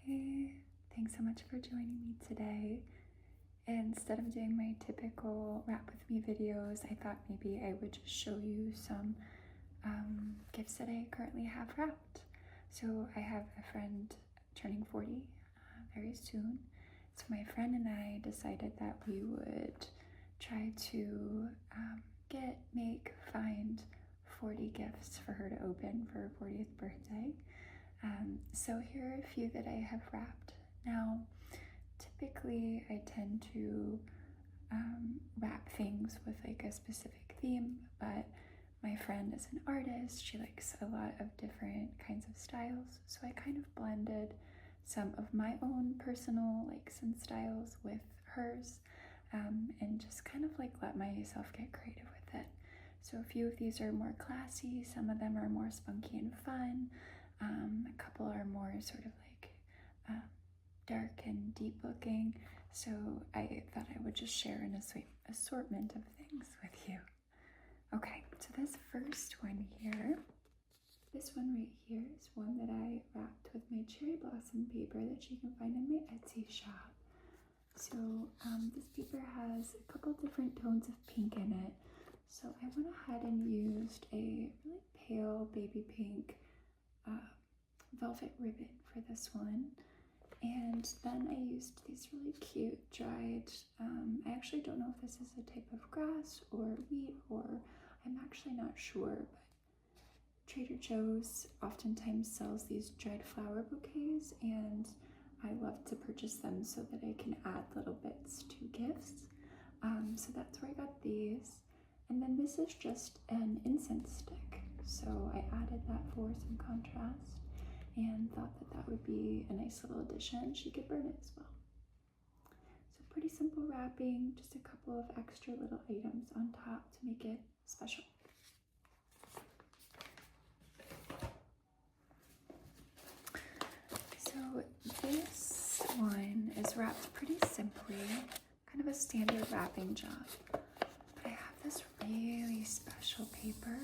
Hey, thanks so much for joining me today. Instead of doing my typical wrap with me videos, I thought maybe I would just show you some gifts that I currently have wrapped. So I have a friend turning 40 very soon. So my friend and I decided that we would try to find 40 gifts for her to open for her 40th birthday. So here are a few that I have wrapped. Now, typically I tend to wrap things with like a specific theme, but my friend is an artist. She likes a lot of different kinds of styles, so I kind of blended some of my own personal likes and styles with hers, and just kind of like let myself get creative with it. So a few of these are more classy, some of them are more spunky and fun, a couple are more sort of like dark and deep looking. So I thought I would just share an assortment of things with you. Okay, so this first one here, this one right here is one that I wrapped with my cherry blossom paper that you can find in my Etsy shop. So this paper has a couple different tones of pink in it. So I went ahead and used a really pale baby pink velvet ribbon for this one. And then I used these really cute dried, I actually don't know if this is a type of grass or wheat, or I'm actually not sure, but Trader Joe's oftentimes sells these dried flower bouquets, and I love to purchase them so that I can add little bits to gifts. So that's where I got these. And then this is just an incense stick, so I added that for some contrast and thought that that would be a nice little addition. She could burn it as well. So pretty simple wrapping, just a couple of extra little items on top to make it special. So this one is wrapped pretty simply, kind of a standard wrapping job. But I have this really special paper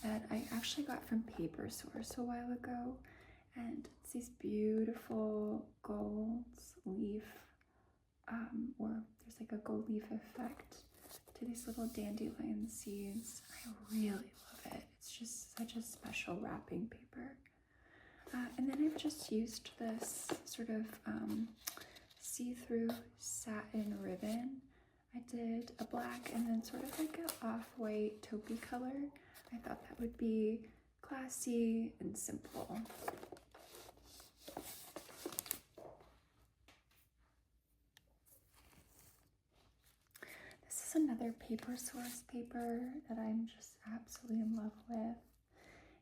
that I actually got from Paper Source a while ago. And it's these beautiful gold leaf, or there's like a gold leaf effect to these little dandelion seeds. I really love it. It's just such a special wrapping paper. And then I've just used this sort of see-through satin ribbon. I did a black and then sort of like an off-white taupey color. I thought that would be classy and simple. This is another Paper Source paper that I'm just absolutely in love with.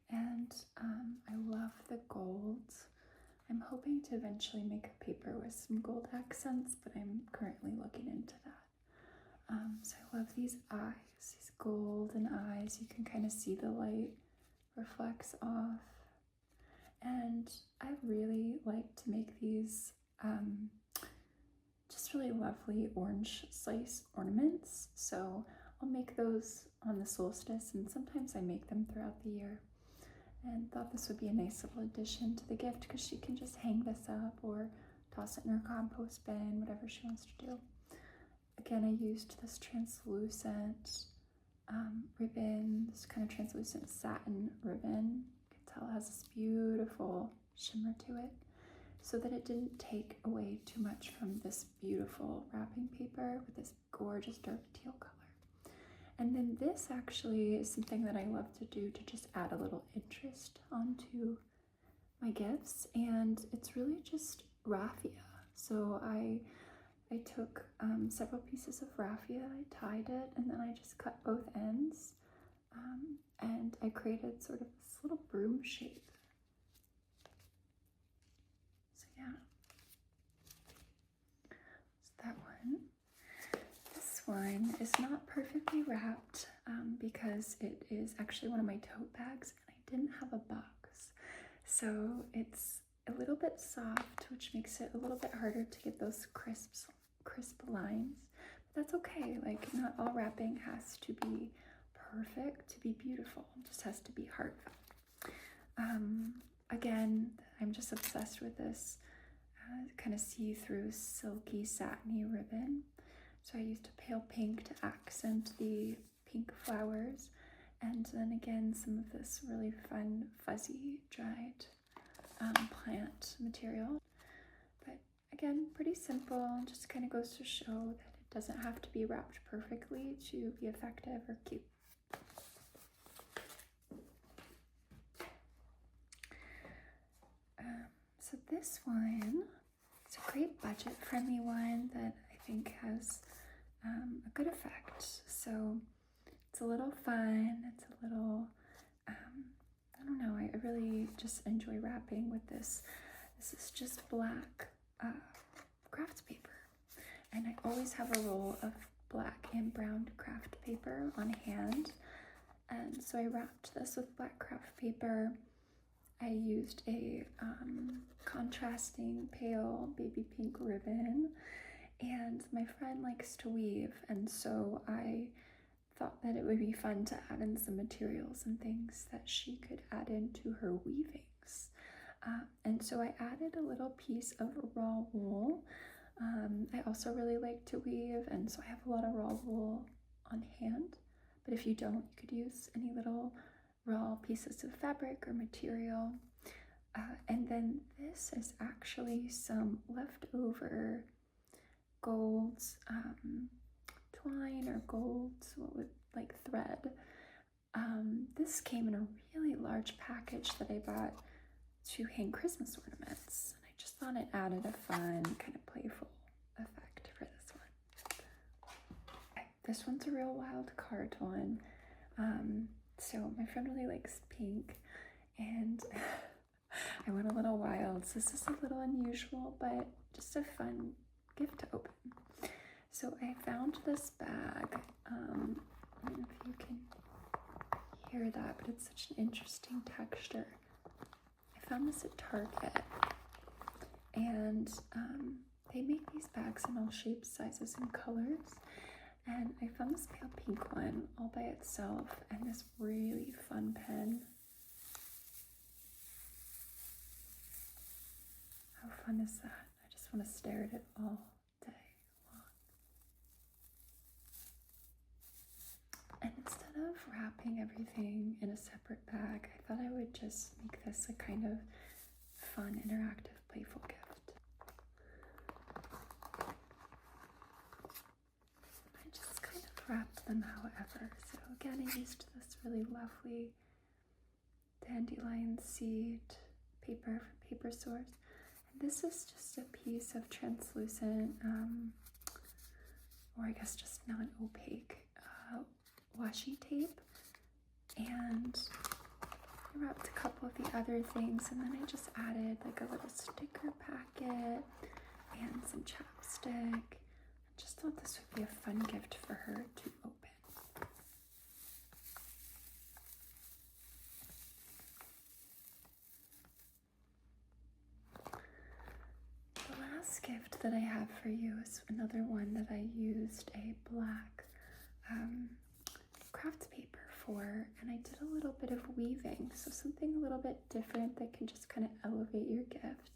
And I love the gold. I'm hoping to eventually make a paper with some gold accents, but I'm currently looking into that. So I love these eyes, these golden eyes. You can kind of see the light reflects off. And I really like to make these just really lovely orange slice ornaments. So I'll make those on the solstice, and sometimes I make them throughout the year. And thought this would be a nice little addition to the gift because she can just hang this up or toss it in her compost bin, whatever she wants to do. Again, I used this translucent ribbon, this kind of translucent satin ribbon. You can tell it has this beautiful shimmer to it, so that it didn't take away too much from this beautiful wrapping paper with this gorgeous dark teal color. And then this actually is something that I love to do to just add a little interest onto my gifts, and it's really just raffia. So I took several pieces of raffia, I tied it, and then I just cut both ends, and I created sort of this little broom shape. So yeah, so that one. This one is not perfectly wrapped because it is actually one of my tote bags and I didn't have a box. So it's a little bit soft, which makes it a little bit harder to get those crisp lines. But that's okay. Like, not all wrapping has to be perfect to be beautiful. It just has to be heartfelt. Again, I'm just obsessed with this kind of see-through silky satiny ribbon. So I used a pale pink to accent the pink flowers, and then again some of this really fun fuzzy dried plant material. But again, pretty simple, just kind of goes to show that it doesn't have to be wrapped perfectly to be effective or cute. So this one, it's a great budget-friendly one that I think has a good effect. So it's a little fun, it's a little, I don't know, I really just enjoy wrapping with this. This is just black craft paper, and I always have a roll of black and brown craft paper on hand, and so I wrapped this with black craft paper. I used a contrasting pale baby pink ribbon, and my friend likes to weave, and so I thought that it would be fun to add in some materials and things that she could add into her weavings. And so I added a little piece of raw wool. I also really like to weave, and so I have a lot of raw wool on hand, but if you don't, you could use any little raw pieces of fabric or material. And then this is actually some leftover gold twine or gold, like thread. This came in a really large package that I bought to hang Christmas ornaments, and I just thought it added a fun, kind of playful effect for this one. Okay, this one's a real wild card one. So my friend really likes pink, and I went a little wild. So this is a little unusual, but just a fun gift to open. So I found this bag. I don't know if you can hear that, but it's such an interesting texture. I found this at Target, and they make these bags in all shapes, sizes, and colors. And I found this pale pink one all by itself, and this really fun pen. How fun is that? I just want to stare at it all day long. And instead of wrapping everything in a separate bag, I thought I would just make this a kind of fun, interactive, playful gift. I just kind of wrapped them however. So again, I used this really lovely dandelion seed paper from Paper Source. And this is just a piece of translucent, or I guess just non-opaque washi tape. And I wrapped a couple of the other things, and then I just added like a little sticker packet and some chapstick. I just thought this would be a fun gift for her to open. The last gift that I have for you is another one that I used a black craft paper for, and I did a little bit of weaving, so something a little bit different that can just kind of elevate your gift.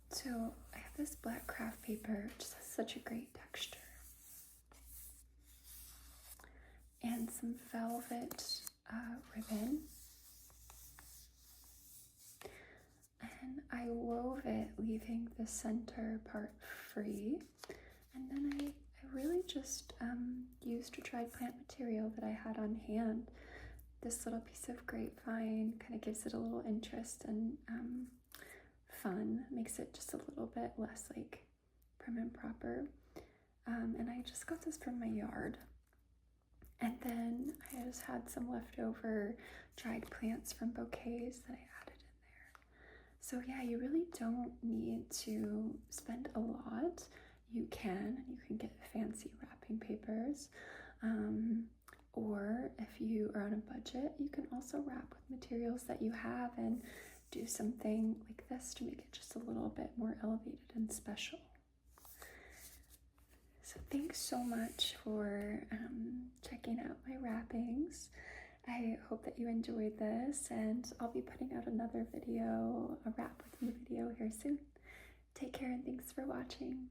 So I have this black craft paper, which has such a great texture, and some velvet ribbon, and I wove it, leaving the center part free, and then I really just used a dried plant material that I had on hand. This little piece of grapevine kind of gives it a little interest and fun, makes it just a little bit less like prim and proper. And I just got this from my yard. And then I just had some leftover dried plants from bouquets that I added in there. So yeah, you really don't need to spend a lot. You can get fancy wrapping papers, or if you are on a budget, you can also wrap with materials that you have and do something like this to make it just a little bit more elevated and special. So thanks so much for checking out my wrappings. I hope that you enjoyed this, and I'll be putting out another video, a wrap with me video here soon. Take care and thanks for watching.